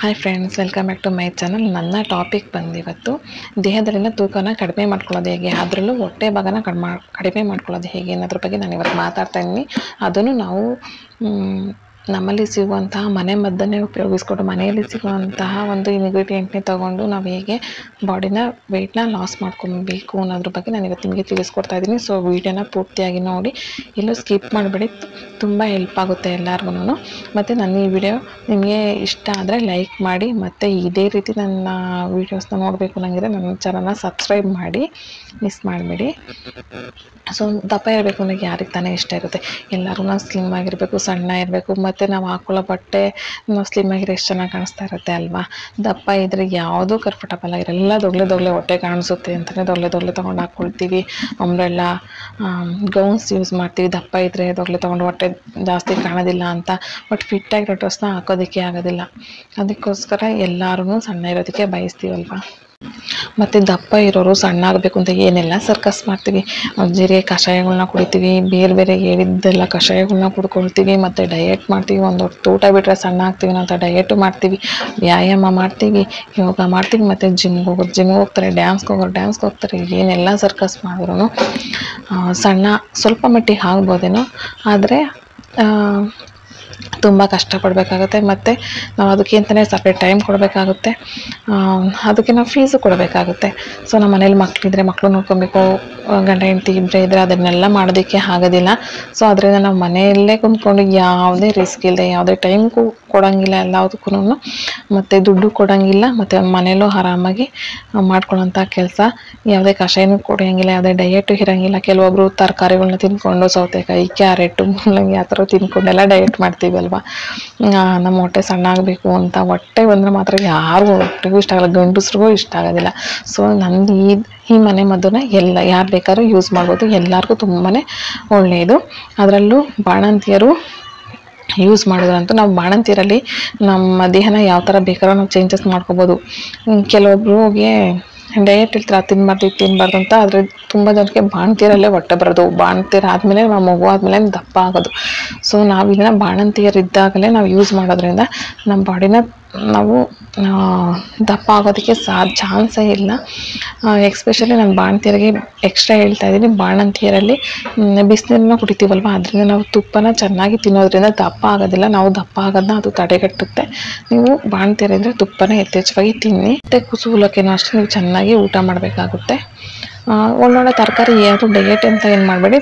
Hi friends, welcome back to my channel. ನನ್ನ topic ಬಂದು ಇವತ್ತು ದೇಹದಲ್ಲಿನ ತೂಕನ ಕಡಿಮೆ ಮಾಡ್ಕೊಳ್ಳೋದು ಹೇಗೆ, ಅದರಲ್ಲೂ ಹೊಟ್ಟೆ ಭಾಗನ ಕಡಿಮೆ ಮಾಡ್ಕೊಳ್ಳೋದು ಹೇಗೆ ಅನ್ನೋದ್ರ ಬಗ್ಗೆ ನಾನು ಇವತ್ತು ಮಾತಾಡ್ತಾ ಇದ್ದೀನಿ. ಅದನ್ನು ನಾವು ನಮ್ಮಲ್ಲಿ ಸಿಗುವಂತಹ ಮನೆ ಮದ್ದನ್ನೇ ಉಪಯೋಗಿಸ್ಕೊಂಡು ಮನೆಯಲ್ಲಿ ಸಿಗುವಂತಹ ಒಂದು ಇಂಗ್ರೀಡಿಯೆಂಟ್ನೇ ತೊಗೊಂಡು ನಾವು ಹೇಗೆ ಬಾಡಿನ ವೆಯ್ಟ್ನ ಲಾಸ್ ಮಾಡ್ಕೊಬೇಕು ಅನ್ನೋದ್ರ ಬಗ್ಗೆ ನಾನು ಇವತ್ತು ನಿಮಗೆ ತಿಳಿಸ್ಕೊಡ್ತಾ ಇದ್ದೀನಿ. ಸೊ ವಿಡಿಯೋನ ಪೂರ್ತಿಯಾಗಿ ನೋಡಿ, ಎಲ್ಲೂ ಸ್ಕಿಪ್ ಮಾಡಬೇಡಿ, ತುಂಬ ಹೆಲ್ಪ್ ಆಗುತ್ತೆ ಎಲ್ಲರಿಗೂ. ಮತ್ತು ನನ್ನ ಈ ವಿಡಿಯೋ ನಿಮಗೆ ಇಷ್ಟ ಆದರೆ ಲೈಕ್ ಮಾಡಿ, ಮತ್ತು ಇದೇ ರೀತಿ ನನ್ನ ವೀಡಿಯೋಸ್ನ ನೋಡಬೇಕು ಅನ್ನಂಗಿದ್ರೆ ನನ್ನ ಚಾನಲ್ನ ಸಬ್ಸ್ಕ್ರೈಬ್ ಮಾಡಿ, ಮಿಸ್ ಮಾಡಬೇಡಿ. ಸೊ ದಪ್ಪ ಇರಬೇಕು ಅನ್ನೋಕ್ಕೆ ಯಾರಿಗೆ ತಾನೇ ಇಷ್ಟ ಇರುತ್ತೆ? ಎಲ್ಲರೂ ನಾವು ಸ್ಲಿಮ್ ಆಗಿರಬೇಕು, ಸಣ್ಣ ಇರಬೇಕು, ಮತ್ತು ನಾವು ಹಾಕೊಳ್ಳೋ ಬಟ್ಟೆ ನಾವು ಸ್ಲಿಮ್ ಆಗಿರೋ ಎಷ್ಟು ಚೆನ್ನಾಗಿ ಕಾಣಿಸ್ತಾ ಇರುತ್ತೆ ಅಲ್ವಾ? ದಪ್ಪ ಇದ್ದರೆ ಯಾವುದೂ ಕಂಫರ್ಟಬಲ್ ಆಗಿರಲ್ಲ, ದೊಡ್ಲೆ ಹೊಟ್ಟೆ ಕಾಣಿಸುತ್ತೆ ಅಂತಲೇ ದೊಡ್ಲೆ ತೊಗೊಂಡು ಹಾಕ್ಕೊಳ್ತೀವಿ. ಅಂಬ್ರೆಲ್ಲ ಗೌನ್ಸ್ ಯೂಸ್ ಮಾಡ್ತೀವಿ, ದಪ್ಪ ಇದ್ದರೆ ದೊಡ್ಲೆ ತೊಗೊಂಡು ಹೊಟ್ಟೆ ಜಾಸ್ತಿ ಕಾಣೋದಿಲ್ಲ ಅಂತ. ಬಟ್ ಫಿಟ್ಟಾಗಿರೋ ಡ್ರೆಸ್ನ ಹಾಕೋದಕ್ಕೆ ಆಗೋದಿಲ್ಲ. ಅದಕ್ಕೋಸ್ಕರ ಎಲ್ಲರೂ ಸಣ್ಣ ಇರೋದಕ್ಕೆ ಬಯಸ್ತೀವಲ್ವ. ಮತ್ತು ದಪ್ಪ ಇರೋರು ಸಣ್ಣ ಆಗಬೇಕು ಅಂತ ಏನೆಲ್ಲ ಸರ್ಕಸ್ ಮಾಡ್ತೀವಿ. ಜೀರಿಗೆ ಕಷಾಯಗಳನ್ನ ಕುಡಿತೀವಿ, ಬೇರೆ ಬೇರೆ ಹೇಳಿದ್ದೆಲ್ಲ ಕಷಾಯಗಳನ್ನ ಕುಡ್ಕೊಳ್ತೀವಿ, ಮತ್ತು ಡಯೆಟ್ ಮಾಡ್ತೀವಿ. ಒಂದು ಹೊತ್ತು ಊಟ ಬಿಟ್ಟರೆ ಸಣ್ಣ ಆಗ್ತೀವಿ ಅಂತ ಡಯೆಟು ಮಾಡ್ತೀವಿ, ವ್ಯಾಯಾಮ ಮಾಡ್ತೀವಿ, ಯೋಗ ಮಾಡ್ತೀವಿ, ಮತ್ತು ಜಿಮ್ಗೆ ಹೋಗ್ತಾರೆ, ಡ್ಯಾನ್ಸ್ಗೆ ಹೋಗ್ತಾರೆ. ಏನೆಲ್ಲ ಸರ್ಕಸ್ ಮಾಡಿದ್ರು ಸಣ್ಣ ಸ್ವಲ್ಪ ಮಟ್ಟಿಗೆ ಆಗ್ಬೋದೇನೋ, ಆದರೆ ತುಂಬ ಕಷ್ಟಪಡಬೇಕಾಗುತ್ತೆ. ಮತ್ತು ನಾವು ಅದಕ್ಕೆ ಅಂತಲೇ ಸಪ್ರೇಟ್ ಟೈಮ್ ಕೊಡಬೇಕಾಗುತ್ತೆ, ಅದಕ್ಕೆ ನಾವು ಫೀಸು ಕೊಡಬೇಕಾಗುತ್ತೆ. ಸೊ ನಮ್ಮ ಮನೇಲಿ ಮಕ್ಕಳಿದ್ರೆ ಮಕ್ಕಳು ನೋಡ್ಕೊಬೇಕು, ಗಂಡ ಹೆಂಡತಿ ಇದ್ದರೆ ಅದನ್ನೆಲ್ಲ ಮಾಡೋದಕ್ಕೆ ಆಗೋದಿಲ್ಲ. ಸೊ ಅದರಿಂದ ನಾವು ಮನೆಯಲ್ಲೇ ಕುಂತ್ಕೊಂಡು ಯಾವುದೇ ರಿಸ್ಕ್ ಇಲ್ಲದೆ, ಯಾವುದೇ ಟೈಮ್ ಕೊಡೋಂಗಿಲ್ಲ ಎಲ್ಲದಕ್ಕೂ, ಮತ್ತು ದುಡ್ಡು ಕೊಡೋಂಗಿಲ್ಲ, ಮತ್ತು ಮನೇಲೂ ಆರಾಮಾಗಿ ಮಾಡ್ಕೊಳ್ಳೋಂಥ ಕೆಲಸ. ಯಾವುದೇ ಕಷಾಯನೂ ಕುಡಿಯೋಂಗಿಲ್ಲ, ಯಾವುದೇ ಡಯೆಟು ಇರೋಂಗಿಲ್ಲ. ಕೆಲವೊಬ್ಬರು ತರಕಾರಿಗಳನ್ನ ತಿಂದ್ಕೊಂಡು ಸೌತೆಕಾಯಿ, ಕ್ಯಾರೆಟು, ಮೂಲಂಗಿ ಆ ಥರ ತಿಂದ್ಕೊಂಡೆಲ್ಲ ಡಯೆಟ್ ಮಾಡ್ತೀವಿ ಅಲ್ವಾ. ನಮ್ಮ ಹೊಟ್ಟೆ ಸಣ್ಣ ಆಗಬೇಕು ಅಂತ ಹೊಟ್ಟೆ ಬಂದರೆ ಮಾತ್ರ ಯಾರಿಗೂ ಹೊಟ್ಟೆಗೂ ಇಷ್ಟ ಆಗಲ್ಲ, ಗಂಡಸ್ರಿಗೂ ಇಷ್ಟ ಆಗೋದಿಲ್ಲ. ಸೊ ನಂದು ಈ ಮನೆ ಮದ್ದನ್ನ ಯಾರು ಬೇಕಾದ್ರೂ ಯೂಸ್ ಮಾಡ್ಬೋದು, ಎಲ್ಲರಿಗೂ ತುಂಬಾ ಒಳ್ಳೆಯದು. ಅದರಲ್ಲೂ ಬಾಣಂತಿಯರು ಯೂಸ್ ಮಾಡಿದ್ರಂತೂ ನಾವು ಬಾಣಂತಿಯರಲ್ಲಿ ನಮ್ಮ ದೇಹನ ಯಾವ ಥರ ಬೇಕಾದ್ರೂ ನಾವು ಚೇಂಜಸ್ ಮಾಡ್ಕೋಬೋದು. ಕೆಲವೊಬ್ರಿಗೆ ಡಯೆಟ್ ಇರ್ತಾರೆ, ತಿನ್ನಬಾರ್ದು ಅಂತ. ಆದರೆ ತುಂಬ ಜನಕ್ಕೆ ಬಾಣಂತಿಯರಲ್ಲೇ ಹೊಟ್ಟೆ ಬರೋದು, ಬಾಣಂತಿಯರು ಆದಮೇಲೆ ನಮ್ಮ ಮಗು ಆದಮೇಲೆ ದಪ್ಪ ಆಗೋದು. ಸೊ ನಾವು ಇದನ್ನು ಬಾಣಂತಿಯರಿದ್ದಾಗಲೇ ನಾವು ಯೂಸ್ ಮಾಡೋದ್ರಿಂದ ನಮ್ಮ ಬಾಡಿನ ನಾವು ದಪ್ಪ ಆಗೋದಕ್ಕೆ ಚಾನ್ಸೇ ಇಲ್ಲ. ಎಕ್ಸ್ಪೆಷಲಿ ನಾನು ಬಾಣಂತಿಯರಿಗೆ ಎಕ್ಸ್ಟ್ರಾ ಹೇಳ್ತಾ ಇದ್ದೀನಿ. ಬಾಣಂತಿಯರಲ್ಲಿ ಬಿಸಿನೀರನ್ನ ಕುಡಿತೀವಲ್ವ, ಅದರಿಂದ ನಾವು ತುಪ್ಪನ ಚೆನ್ನಾಗಿ ತಿನ್ನೋದ್ರಿಂದ ದಪ್ಪ ಆಗೋದಿಲ್ಲ, ನಾವು ದಪ್ಪ ಆಗೋದನ್ನ ಅದು ತಡೆಗಟ್ಟುತ್ತೆ. ನೀವು ಬಾಣಂತಿಯರಿದ್ರೆ ತುಪ್ಪನ ಯಥೇಚ್ಛವಾಗಿ ತಿನ್ನಿ. ಮತ್ತು ಕುಸೂಲಕ್ಕೇನೋ ಅಷ್ಟೇ ನೀವು ಚೆನ್ನಾಗಿ ಊಟ ಮಾಡಬೇಕಾಗುತ್ತೆ. ಒಳ್ಳೊಳ್ಳೆ ತರಕಾರಿ, ಯಾರು ಡಯೆಟ್ ಅಂತ ಏನು ಮಾಡಬೇಡಿ.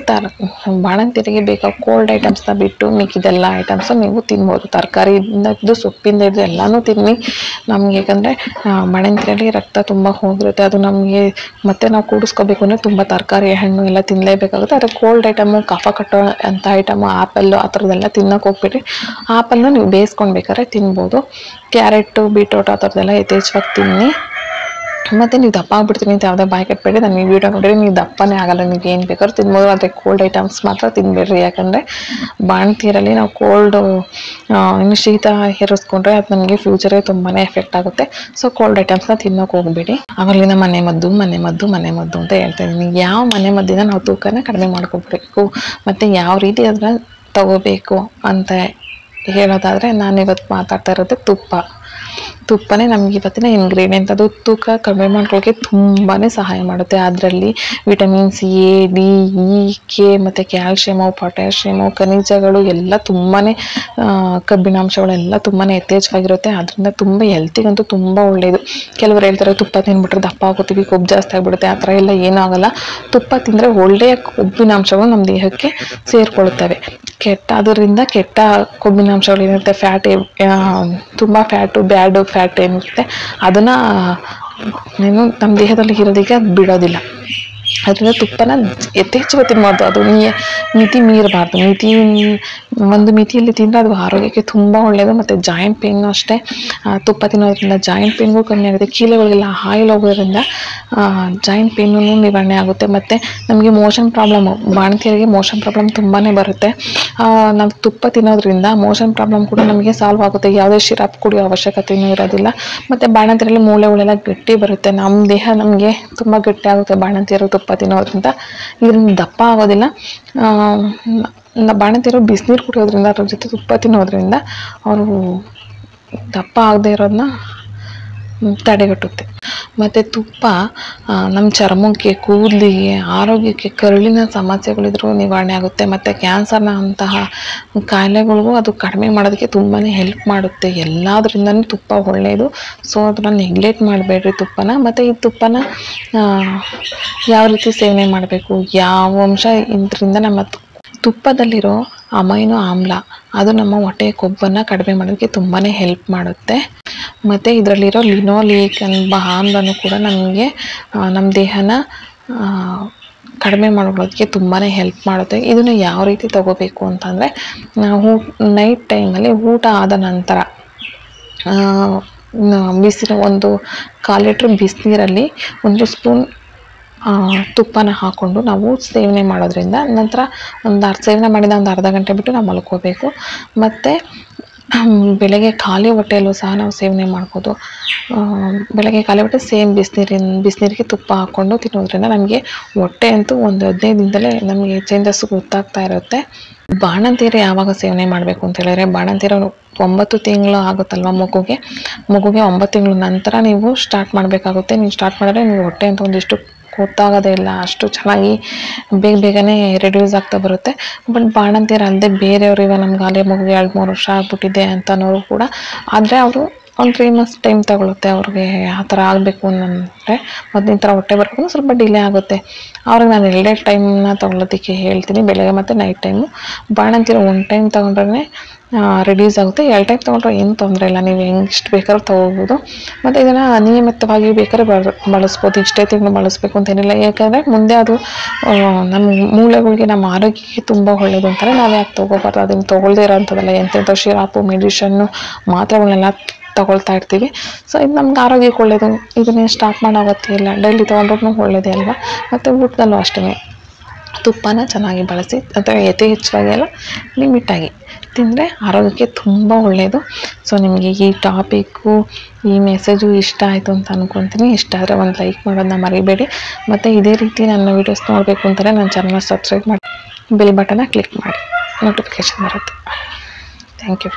ಬಾಣಂತಿಯರಿಗೆ ಬೇಕಾದ ಕೋಲ್ಡ್ ಐಟಮ್ಸ್ನ ಬಿಟ್ಟು ಮಿಕ್ಕಿದೆಲ್ಲ ಐಟಮ್ಸ್ ನೀವು ತಿನ್ಬೋದು. ತರಕಾರಿಯಿಂದ ಇದ್ದು ಸೊಪ್ಪಿಂದ ಇದ್ದು ಎಲ್ಲನೂ ತಿನ್ನಿ. ನಮ್ಗೆ ಯಾಕಂದರೆ ಬಾಣಂತಿಯರಲ್ಲಿ ರಕ್ತ ತುಂಬ ಹೋಗಿರುತ್ತೆ, ಅದು ನಮಗೆ ಮತ್ತೆ ನಾವು ಕೂಡಿಸ್ಕೋಬೇಕು ಅಂದರೆ ತುಂಬ ತರಕಾರಿ, ಹಣ್ಣು ಎಲ್ಲ ತಿನ್ನಲೇಬೇಕಾಗುತ್ತೆ. ಆದರೆ ಕೋಲ್ಡ್ ಐಟಮು, ಕಫ ಕಟ್ಟೋ ಅಂಥ ಐಟಮು, ಆ್ಯಪಲ್ಲು ಆ ಥರದ್ದೆಲ್ಲ ತಿನ್ನೋಕೆ ಹೋಗ್ಬಿಟ್ರಿ. ಆ್ಯಪಲ್ನ ನೀವು ಬೇಯಿಸ್ಕೊಂಡು ತಿನ್ಬೋದು. ಕ್ಯಾರೆಟು, ಬೀಟ್ರೋಟ್ ಆ ಥರದ್ದೆಲ್ಲ ಯಥೇಚ್ಛವಾಗಿ ತಿನ್ನಿ. ಮತ್ತು ನೀವು ದಪ್ಪ ಆಗ್ಬಿಡ್ತೀನಿ ಅಂತ ಯಾವುದೇ ಬಾಯಿ ಕಟ್ಟಬೇಡಿ. ನಾನು ಈ ವಿಡಿಯೋ ನೋಡಿದ್ರೆ ನೀವು ದಪ್ಪನೇ ಆಗಲ್ಲ, ನೀವು ಏನು ಬೇಕಾದ್ರೂ ತಿನ್ಬೋದು. ಆದರೆ ಕೋಲ್ಡ್ ಐಟಮ್ಸ್ ಮಾತ್ರ ತಿನ್ನಬೇಡ್ರಿ. ಯಾಕಂದರೆ ಬಾಣಂತಿಯರಲ್ಲಿ ನಾವು ಇನ್ನು ಶೀತ ಹೇರಿಸ್ಕೊಂಡ್ರೆ ಅದು ನಮಗೆ ಫ್ಯೂಚರೇ ತುಂಬಾ ಎಫೆಕ್ಟ್ ಆಗುತ್ತೆ. ಸೊ ಕೋಲ್ಡ್ ಐಟಮ್ಸ್ನ ತಿನ್ನೋಕೆ ಹೋಗಬೇಡಿ. ಆವಾಗಲಿಂದ ಮನೆ ಮದ್ದು ಅಂತ ಹೇಳ್ತಾ ಇದ್ದೀನಿ. ಯಾವ ಮನೆ ಮದ್ದಿನ ನಾವು ತೂಕನ ಕಡಿಮೆ ಮಾಡ್ಕೋಬೇಕು, ಮತ್ತು ಯಾವ ರೀತಿ ಅದನ್ನ ತಗೋಬೇಕು ಅಂತ ಹೇಳೋದಾದರೆ, ನಾನು ಇವತ್ತು ಮಾತಾಡ್ತಾ ಇರೋದು ತುಪ್ಪನೇ ನಮ್ಗೆ ಇವತ್ತಿನ ಇಂಗ್ರೀಡಿಯೆಂಟ್. ಅದು ತೂಕ ಕಡಿಮೆ ಮಾಡ್ಕೊಳ್ಳೋಕ್ಕೆ ತುಂಬಾ ಸಹಾಯ ಮಾಡುತ್ತೆ. ಅದರಲ್ಲಿ vitamins A, D, E, K, ಮತ್ತು ಕ್ಯಾಲ್ಶಿಯಮು, ಪೊಟ್ಯಾಷಿಯಮು, ಖನಿಜಗಳು ಎಲ್ಲ ತುಂಬಾ, ಕಬ್ಬಿಣಾಂಶಗಳೆಲ್ಲ ತುಂಬಾ ಯಥೇಚ್ಛವಾಗಿರುತ್ತೆ. ಅದರಿಂದ ತುಂಬ ಹೆಲ್ತಿಗಂತೂ ತುಂಬ ಒಳ್ಳೆಯದು. ಕೆಲವರು ಹೇಳ್ತಾರೆ ತುಪ್ಪ ತಿಂದ್ಬಿಟ್ರೆ ದಪ್ಪ ಆಗೋತೀವಿ, ಕೊಬ್ಬು ಜಾಸ್ತಿ ಆಗಿಬಿಡುತ್ತೆ. ಆ ಥರ ಎಲ್ಲ ಏನೂ ಆಗೋಲ್ಲ. ತುಪ್ಪ ತಿಂದರೆ ಒಳ್ಳೆಯ ಕೊಬ್ಬಿನಾಂಶಗಳು ನಮ್ಮ ದೇಹಕ್ಕೆ ಸೇರಿಕೊಳ್ಳುತ್ತವೆ. ಅದರಿಂದ ಕೆಟ್ಟ ಕೊಬ್ಬಿನಾಂಶಗಳು ಏನಿರುತ್ತೆ, ತುಂಬ ಬ್ಯಾಡು ಫ್ಯಾಟ್ ಏನಿರುತ್ತೆ ಅದನ್ನು ನಮ್ಮ ದೇಹದಲ್ಲಿ ಇರೋದಕ್ಕೆ ಅದು ಬಿಡೋದಿಲ್ಲ. ಅದರಿಂದ ತುಪ್ಪನ ಯಥೇಚ್ಛವಾಗಿ ತಿನ್ಬಾರ್ದು, ಅದು ಮಿತಿ ಮೀರಬಾರ್ದು. ಒಂದು ಮಿತಿಯಲ್ಲಿ ತಿಂದರೆ ಅದು ಆರೋಗ್ಯಕ್ಕೆ ತುಂಬ ಒಳ್ಳೆಯದು. ಮತ್ತು ಜಾಯಿಂಟ್ ಪೇಯ್ನು ಅಷ್ಟೇ, ತುಪ್ಪ ತಿನ್ನೋದ್ರಿಂದ ಜಾಯಿಂಟ್ ಪೇಯ್ನ್ಗೂ ಕಮ್ಮಿ ಆಗುತ್ತೆ. ಕೀಲುಗಳಿಗೆಲ್ಲ ಆಯಿಲ್ ಹೋಗೋದ್ರಿಂದ ಜಾಯಿಂಟ್ ಪೇಯ್ನೂ ನಿವಾರಣೆ ಆಗುತ್ತೆ. ಮತ್ತು ನಮಗೆ ಮೋಷನ್ ಪ್ರಾಬ್ಲಮ್ಮು, ಬಾಣಂತಿಯರಿಗೆ ಮೋಷನ್ ಪ್ರಾಬ್ಲಮ್ ತುಂಬಾ ಬರುತ್ತೆ. ನಾವು ತುಪ್ಪ ತಿನ್ನೋದ್ರಿಂದ ಮೋಷನ್ ಪ್ರಾಬ್ಲಮ್ ಕೂಡ ನಮಗೆ ಸಾಲ್ವ್ ಆಗುತ್ತೆ. ಯಾವುದೇ ಸಿರಪ್ ಕುಡಿಯೋ ಅವಶ್ಯಕತೆಯೂ ಇರೋದಿಲ್ಲ. ಮತ್ತು ಬಾಣಂತಿಯರಲ್ಲಿ ಮೂಳೆಗಳೆಲ್ಲ ಗಟ್ಟಿ ಬರುತ್ತೆ. ನಮ್ಮ ದೇಹ ನಮಗೆ ತುಂಬ ಗಟ್ಟಿ ಆಗುತ್ತೆ ಬಾಣಂತಿಯರು ತುಪ್ಪ ತಿನ್ನೋದ್ರಿಂದ. ಇದರಿಂದ ದಪ್ಪ ಆಗೋದಿಲ್ಲ. ಬಾಣಂತಿಯರು ಬಿಸಿನೀರು ಕುಡಿಯೋದ್ರಿಂದ, ಅದ್ರ ಜೊತೆ ತುಪ್ಪ ತಿನ್ನೋದ್ರಿಂದ ಅವರು ದಪ್ಪ ಆಗದೆ ಇರೋದನ್ನ ತಡೆಗಟ್ಟುತ್ತೆ. ಮತ್ತು ತುಪ್ಪ ನಮ್ಮ ಚರ್ಮಕ್ಕೆ, ಕೂದಲಿಗೆ, ಆರೋಗ್ಯಕ್ಕೆ, ಕರುಳಿನ ಸಮಸ್ಯೆಗಳಿದ್ರೂ ನಿವಾರಣೆ ಆಗುತ್ತೆ. ಮತ್ತು ಕ್ಯಾನ್ಸರ್ನ ಅಂತಹ ಕಾಯಿಲೆಗಳಿಗೂ ಅದು ಕಡಿಮೆ ಮಾಡೋದಕ್ಕೆ ತುಂಬಾ ಹೆಲ್ಪ್ ಮಾಡುತ್ತೆ. ಎಲ್ಲದರಿಂದನೂ ತುಪ್ಪ ಒಳ್ಳೆಯದು. ಸೊ ಅದನ್ನ ನೆಗ್ಲೆಕ್ಟ್ ಮಾಡಬೇಡ್ರಿ ತುಪ್ಪನ. ಮತ್ತು ಈ ತುಪ್ಪನ ಯಾವ ರೀತಿ ಸೇವನೆ ಮಾಡಬೇಕು, ಯಾವ ಅಂಶ ಇದರಿಂದ ನಮ್ಮ ತುಪ್ಪದಲ್ಲಿರೋ ಅಮೈನೋ ಆಮ್ಲ ಅದು ನಮ್ಮ ಹೊಟ್ಟೆಯ ಕೊಬ್ಬನ್ನು ಕಡಿಮೆ ಮಾಡೋದಕ್ಕೆ ತುಂಬಾ ಹೆಲ್ಪ್ ಮಾಡುತ್ತೆ. ಮತ್ತು ಇದರಲ್ಲಿರೋ ಲಿನೋಲಿಕ್ ಎಂಬ ಆಮ್ಲನೂ ಕೂಡ ನಮಗೆ ನಮ್ಮ ದೇಹನ ಕಡಿಮೆ ಮಾಡ್ಕೊಳ್ಳೋದಕ್ಕೆ ತುಂಬಾ ಹೆಲ್ಪ್ ಮಾಡುತ್ತೆ. ಇದನ್ನು ಯಾವ ರೀತಿ ತಗೋಬೇಕು ಅಂತಂದರೆ, ನಾವು ನೈಟ್ ಟೈಮಲ್ಲಿ ಊಟ ಆದ ನಂತರ ಬಿಸಿನ 1/4 ಲೀಟ್ರ್ ಬಿಸಿನೀರಲ್ಲಿ 1 ಸ್ಪೂನ್ ತುಪ್ಪನ ಹಾಕ್ಕೊಂಡು ನಾವು ಸೇವನೆ ಮಾಡೋದ್ರಿಂದ ನಂತರ ಸೇವನೆ ಮಾಡಿದ ಒಂದು ಅರ್ಧ ಗಂಟೆ ಬಿಟ್ಟು ನಾವು ಮಲ್ಕೋಬೇಕು. ಮತ್ತು ಬೆಳಗ್ಗೆ ಖಾಲಿ ಹೊಟ್ಟೆಯಲ್ಲೂ ಸಹ ನಾವು ಸೇವನೆ ಮಾಡ್ಬೋದು. ಬೆಳಗ್ಗೆ ಖಾಲಿ ಹೊಟ್ಟೆ ಸೇಮ್ ಬಿಸಿನೀರಿಗೆ ತುಪ್ಪ ಹಾಕ್ಕೊಂಡು ತಿನ್ನೋದ್ರಿಂದ ನಮಗೆ ಹೊಟ್ಟೆ ಅಂತೂ ಒಂದು 15 ದಿನದಲ್ಲೇ ನಮಗೆ ಚೇಂಜಸ್ ಗೊತ್ತಾಗ್ತಾ ಇರುತ್ತೆ. ಬಾಣಂತಿಯರು ಯಾವಾಗ ಸೇವನೆ ಮಾಡಬೇಕು ಅಂತ ಹೇಳಿದ್ರೆ, ಬಾಣಂತಿಯರು 9 ತಿಂಗಳು ಆಗುತ್ತಲ್ವ ಮಗುಗೆ 9 ತಿಂಗಳ ನಂತರ ನೀವು ಸ್ಟಾರ್ಟ್ ಮಾಡಬೇಕಾಗುತ್ತೆ. ನೀವು ಸ್ಟಾರ್ಟ್ ಮಾಡಿದ್ರೆ ನೀವು ಹೊಟ್ಟೆ ಅಂತ ಒಂದಿಷ್ಟು ಗೊತ್ತಾಗೋದೇ ಇಲ್ಲ, ಅಷ್ಟು ಚೆನ್ನಾಗಿ ಬೇಗನೆ ರೆಡ್ಯೂಸ್ ಆಗ್ತಾ ಬರುತ್ತೆ. ಬಟ್ ಬಾಣಂತಿಯರು ಅಲ್ಲದೆ ಬೇರೆಯವರು, ಇವಾಗ ನಮ್ಗೆ ಅಲ್ಲೇ ಮಗುಗೆ 2-3 ವರ್ಷ ಆಗ್ಬಿಟ್ಟಿದೆ ಅಂತನೋರು ಕೂಡ ಆದರೆ ಅವರು ಒಂದು 3 ಮಂತ್ಸ್ ಟೈಮ್ ತಗೊಳುತ್ತೆ ಅವ್ರಿಗೆ ಆ ಥರ ಆಗಬೇಕು ಅಂದರೆ. ಮೊದಲಿನ ಥರ ಹೊಟ್ಟೆ ಬರ್ಕೊಂಡು ಸ್ವಲ್ಪ ಡಿಲೇ ಆಗುತ್ತೆ. ಅವ್ರಿಗೆ ನಾನು 2 ಟೈಮ್ನ ತೊಗೊಳೋದಕ್ಕೆ ಹೇಳ್ತೀನಿ, ಬೆಳಗ್ಗೆ ಮತ್ತು ನೈಟ್ ಟೈಮು. ಬಾಣಂತಿರು 1 ಟೈಮ್ ತೊಗೊಂಡ್ರೆ ರೆಡ್ಯೂಸ್ ಆಗುತ್ತೆ. 2 ಟೈಮ್ ತೊಗೊಂಡ್ರೆ ಏನು ತೊಂದರೆ ಇಲ್ಲ, ನೀವು ಎಷ್ಟು ಬೇಕಾದ್ರೂ ತೊಗೋಬೋದು. ಮತ್ತು ಇದನ್ನು ನಿಯಮಿತವಾಗಿ ಬೇಕಾದ್ರೆ ಬಳಸ್ಬೋದು. ಇಷ್ಟೇ ತಿಂಗಳು ಬಳಸಬೇಕು ಅಂತೇನಿಲ್ಲ, ಯಾಕಂದರೆ ಮುಂದೆ ಅದು ನಮ್ಮ ಮೂಳೆಗಳಿಗೆ, ನಮ್ಮ ಆರೋಗ್ಯಕ್ಕೆ ತುಂಬ ಒಳ್ಳೆಯದು ಅಂತಾರೆ. ನಾವು ಯಾಕೆ ತೊಗೋಬಾರ್ದು, ಅದನ್ನು ತೊಗೊಳ್ದೇ ಇರೋಂಥದ್ದಲ್ಲ. ಎಂತೆಂಥ ಶಿರಾಪು, ಮೆಡಿಷನ್ನು, ಮಾತ್ರೆಗಳನ್ನೆಲ್ಲ ತಗೊಳ್ತಾ ಇರ್ತೀವಿ. ಸೊ ಇದು ನಮ್ಗೆ ಆರೋಗ್ಯಕ್ಕೆ ಒಳ್ಳೆಯದು. ಇದನ್ನೇ ಸ್ಟಾಪ್ ಮಾಡೋ ಅಗತ್ಯ ಇಲ್ಲ, ಡೈಲಿ ತೊಗೊಂಡ್ರೂ ಒಳ್ಳೆಯದೇ ಅಲ್ವಾ. ಮತ್ತು ಊಟದಲ್ಲೂ ಅಷ್ಟೇ ತುಪ್ಪನ ಚೆನ್ನಾಗಿ ಬಳಸಿ, ಅಥವಾ ಯಥೇಚ್ಛವಾಗಿ ಅಲ್ಲ, ಲಿಮಿಟಾಗಿ ತಿಂದರೆ ಆರೋಗ್ಯಕ್ಕೆ ತುಂಬ ಒಳ್ಳೆಯದು. ಸೊ ನಿಮಗೆ ಈ ಟಾಪಿಕ್ಕು, ಈ ಮೆಸೇಜು ಇಷ್ಟ ಆಯಿತು ಅಂತ ಅಂದ್ಕೊತೀನಿ. ಇಷ್ಟ ಆದರೆ ಒಂದು ಲೈಕ್ ಮಾಡೋದನ್ನ ಮರಿಬೇಡಿ. ಮತ್ತು ಇದೇ ರೀತಿ ನನ್ನ ವೀಡಿಯೋಸ್ ನೋಡಬೇಕು ಅಂತಾರೆ ನನ್ನ ಚಾನಲ್ನ ಸಬ್ಸ್ಕ್ರೈಬ್ ಮಾಡಿ, ಬೆಲ್ ಬಟನ್ನ ಕ್ಲಿಕ್ ಮಾಡಿ, ನೋಟಿಫಿಕೇಷನ್ ಬರುತ್ತೆ. Thank you.